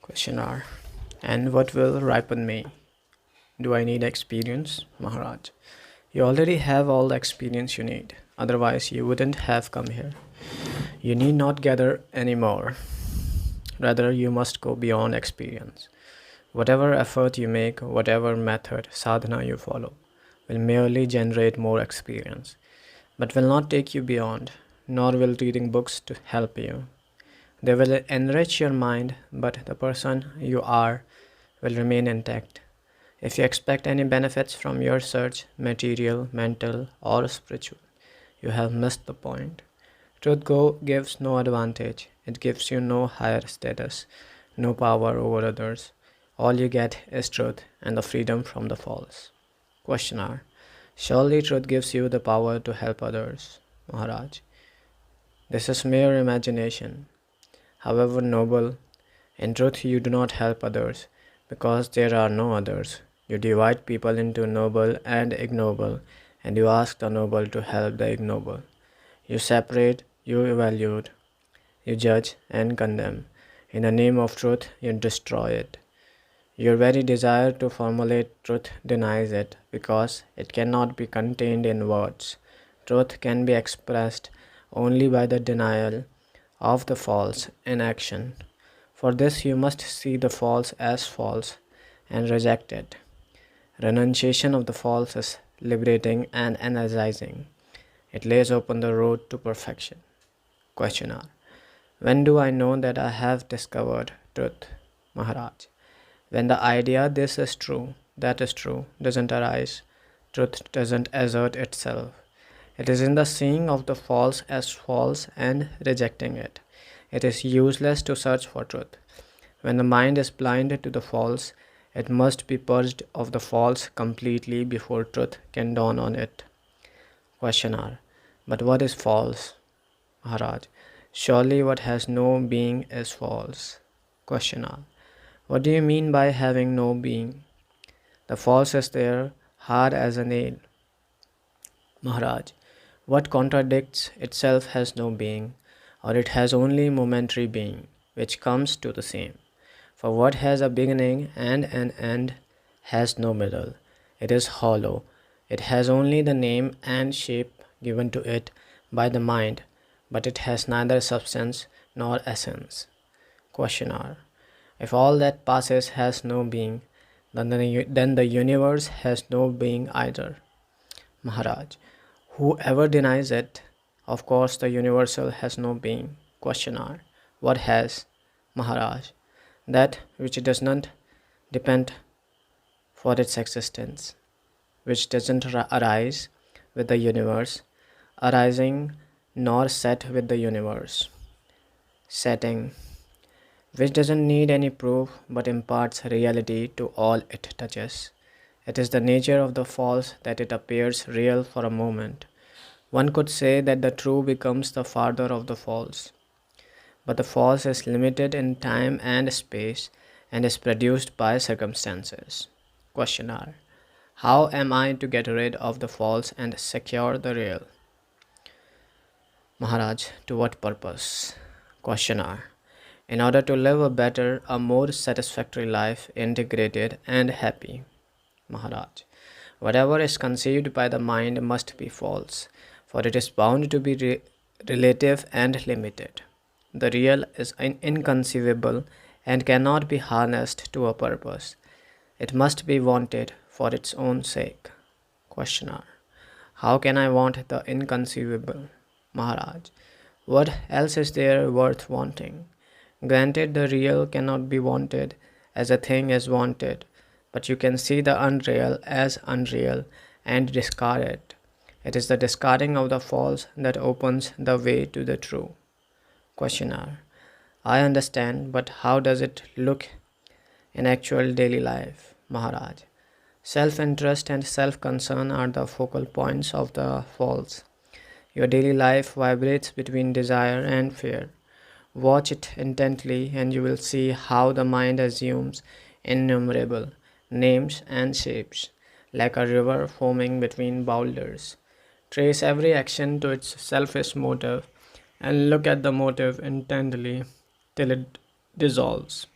Questioner. And what will ripen me? Do I need experience? Maharaj. You already have all the experience you need. Otherwise, you wouldn't have come here. You need not gather any more. Rather, you must go beyond experience. Whatever effort you make, whatever method, sadhana you follow, will merely generate more experience, but will not take you beyond, nor will reading books to help you. They will enrich your mind, but the person you are will remain intact. If you expect any benefits from your search, material, mental, or spiritual, you have missed the point. Gives no advantage, it gives you no higher status, no power over others. All you get is truth and the freedom from the false. Questioner. Surely truth gives you the power to help others, Maharaj. This is mere imagination. However noble, in truth you do not help others, because there are no others. You divide people into noble and ignoble, and you ask the noble to help the ignoble. You separate, you evaluate, you judge and condemn. In the name of truth, you destroy it. Your very desire to formulate truth denies it, because it cannot be contained in words. Truth can be expressed only by the denial of the false in action. For this you must see the false as false and reject it. Renunciation of the false is liberating and energizing. It lays open the road to perfection. Questioner. When do I know that I have discovered truth, Maharaj? When the idea this is true, that is true, doesn't arise, truth doesn't assert itself. It is in the seeing of the false as false and rejecting it. It is useless to search for truth. When the mind is blind to the false, it must be purged of the false completely before truth can dawn on it. Questioner. But what is false, Maharaj? Surely what has no being is false. Questioner. What do you mean by having no being? The false is there, hard as a nail. Maharaj. What contradicts itself has no being, or it has only momentary being, which comes to the same. For what has a beginning and an end has no middle. It is hollow. It has only the name and shape given to it by the mind, but it has neither substance nor essence. Questioner. If all that passes has no being, then the universe has no being either. Maharaj. Whoever denies it, of course the universal has no being. Questioner. What has? Maharaj. That which does not depend for its existence, which doesn't arise with the universe, arising nor set with the universe, setting, which doesn't need any proof but imparts reality to all it touches. It is the nature of the false that it appears real for a moment. One could say that the true becomes the father of the false. But the false is limited in time and space and is produced by circumstances. Questioner. How am I to get rid of the false and secure the real? Maharaj. To what purpose? Questioner. In order to live a better, a more satisfactory life, integrated and happy. Maharaj. Whatever is conceived by the mind must be false, for it is bound to be relative and limited. The real is inconceivable and cannot be harnessed to a purpose. It must be wanted for its own sake. Questioner. How can I want the inconceivable? Maharaj. What else is there worth wanting? Granted, the real cannot be wanted as a thing is wanted, but you can see the unreal as unreal and discard it. It is the discarding of the false that opens the way to the true. Questioner. I understand, but how does it look in actual daily life, Maharaj? Self-interest and self-concern are the focal points of the false. Your daily life vibrates between desire and fear. Watch it intently and you will see how the mind assumes innumerable names and shapes, like a river foaming between boulders. Trace every action to its selfish motive and look at the motive intently till it dissolves.